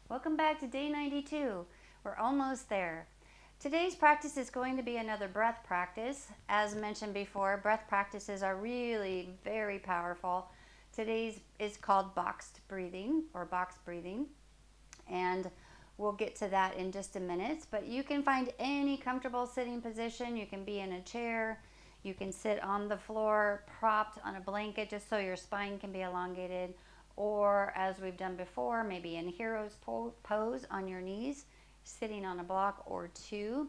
Welcome back to day 92. We're almost there. Today's practice is going to be another breath practice. As mentioned before, breath practices are really very powerful. Today's is called boxed breathing or box breathing, and we'll get to that in just a minute. But you can find any comfortable sitting position. You can be in a chair, you can sit on the floor, propped on a blanket just so your spine can be elongated, or as we've done before, maybe in hero's pose on your knees, sitting on a block or two.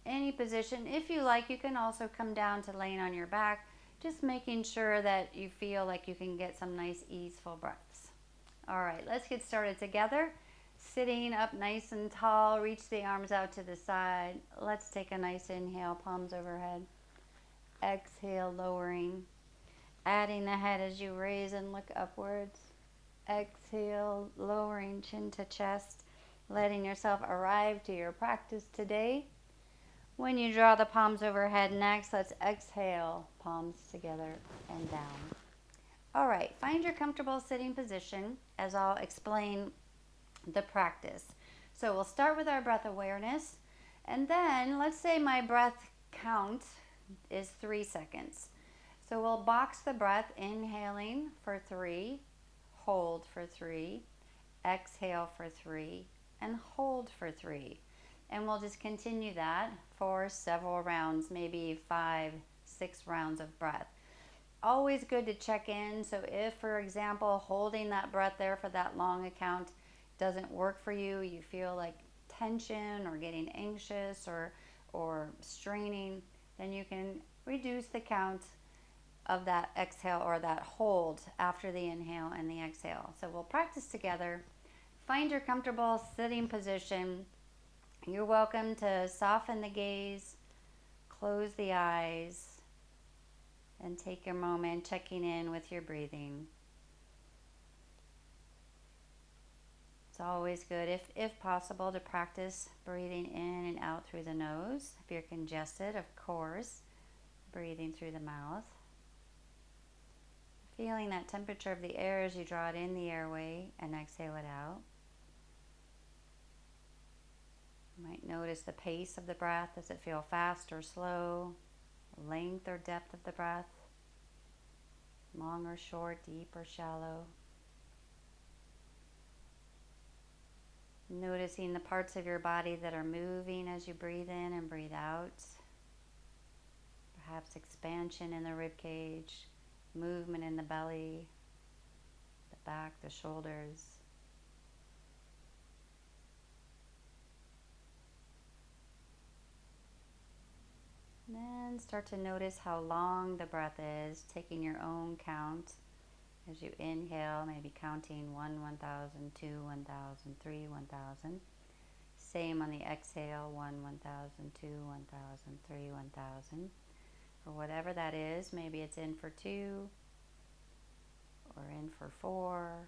Any position. If you like, you can also come down to laying on your back, just making sure that you feel like you can get some nice easeful breaths. All right, let's get started together. Sitting up nice and tall, reach the arms out to the side. Let's take a nice inhale, palms overhead. Exhale, lowering. Adding the head as you raise and look upwards. Exhale, lowering chin to chest, letting yourself arrive to your practice today. When you draw the palms overhead next, let's exhale, palms together and down. All right, find your comfortable sitting position as I'll explain the practice. So we'll start with our breath awareness, and then let's say my breath count is 3 seconds. So we'll box the breath, inhaling for 3, hold for 3, exhale for 3, and hold for 3. And we'll just continue that for several rounds, maybe 5, 6 rounds of breath. Always good to check in. So if, for example, holding that breath there for that long account doesn't work for you, you feel like tension or getting anxious or straining, then you can reduce the count of that exhale or that hold after the inhale and the exhale. So we'll practice together. Find your comfortable sitting position. You're welcome to soften the gaze, close the eyes, and take a moment checking in with your breathing. It's always good, if possible, to practice breathing in and out through the nose. If you're congested, of course, breathing through the mouth. Feeling that temperature of the air as you draw it in the airway and exhale it out. You might notice the pace of the breath. Does it feel fast or slow? Length or depth of the breath? Long or short, deep or shallow? Noticing the parts of your body that are moving as you breathe in and breathe out. Perhaps expansion in the rib cage, movement in the belly, the back, the shoulders. And then start to notice how long the breath is, taking your own count as you inhale, maybe counting 1, 1,000, 2, 1,000, 3, 1,000. Same on the exhale, 1, 1,000, 2, 1,000, 3, 1,000. Or whatever that is, maybe it's in for 2 or in for 4.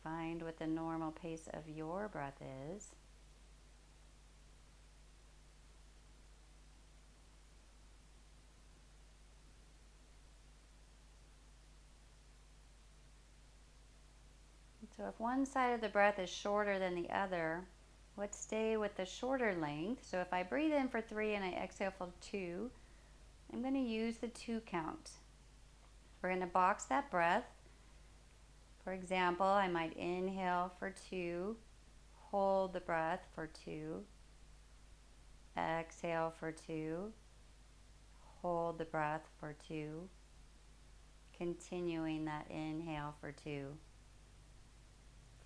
Find what the normal pace of your breath is. So if one side of the breath is shorter than the other, let's stay with the shorter length. So if I breathe in for 3 and I exhale for 2, I'm going to use the 2 count. We're going to box that breath. For example, I might inhale for 2, hold the breath for 2, exhale for 2, hold the breath for 2, continuing that inhale for 2.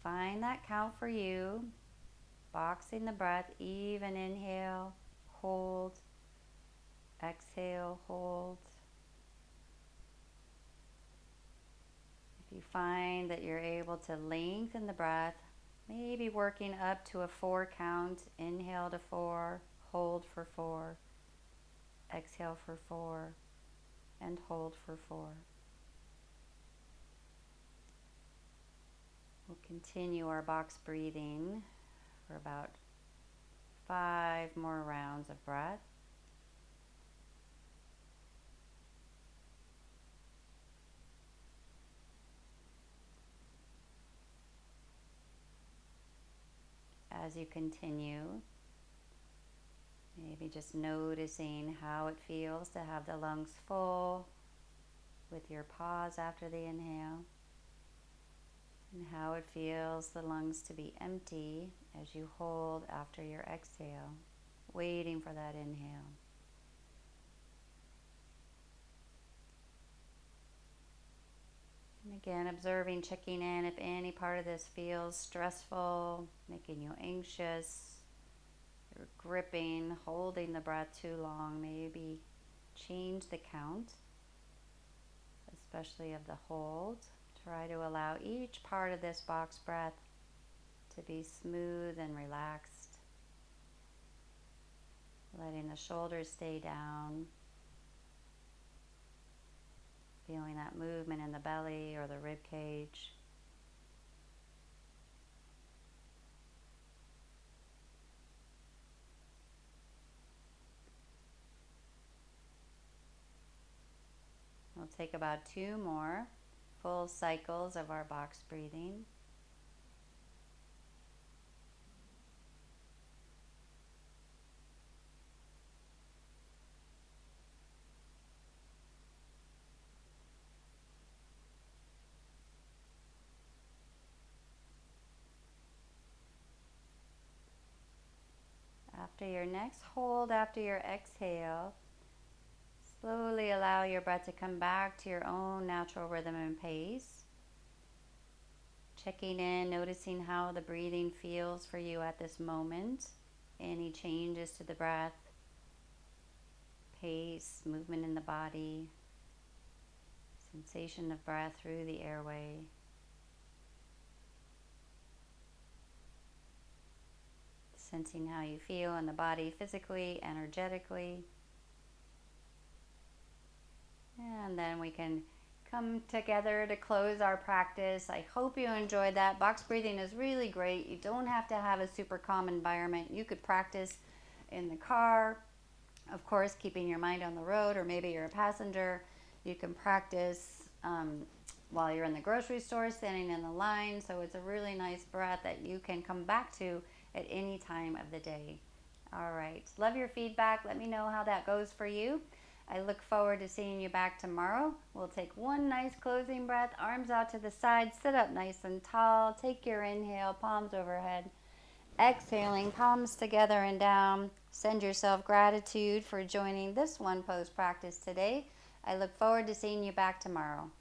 Find that count for you, boxing the breath, even inhale, hold, exhale, hold. If you find that you're able to lengthen the breath, maybe working up to a 4 count, inhale to 4, hold for 4, exhale for 4, and hold for 4. We'll continue our box breathing for about 5 more rounds of breath. as you continue. Maybe just noticing how it feels to have the lungs full with your pause after the inhale, and how it feels the lungs to be empty as you hold after your exhale, waiting for that inhale. And again, observing, checking in if any part of this feels stressful, making you anxious, you're gripping, holding the breath too long. Maybe change the count, especially of the hold. Try to allow each part of this box breath to be smooth and relaxed, letting the shoulders stay down, feeling that movement in the belly or the rib cage. We'll take about 2 more full cycles of our box breathing. After your next hold, after your exhale, slowly allow your breath to come back to your own natural rhythm and pace. Checking in, noticing how the breathing feels for you at this moment. Any changes to the breath, pace, movement in the body, sensation of breath through the airway. Sensing how you feel in the body physically, energetically. And then we can come together to close our practice. I hope you enjoyed that. Box breathing is really great. You don't have to have a super calm environment. You could practice in the car, of course, keeping your mind on the road, or maybe you're a passenger. You can practice while you're in the grocery store, standing in the line. So it's a really nice breath that you can come back to at any time of the day. All right. Love your feedback. Let me know how that goes for you. I look forward to seeing you back tomorrow. We'll take one nice closing breath, arms out to the side, sit up nice and tall. Take your inhale, palms overhead. Exhaling, palms together and down. Send yourself gratitude for joining this one pose practice today. I look forward to seeing you back tomorrow.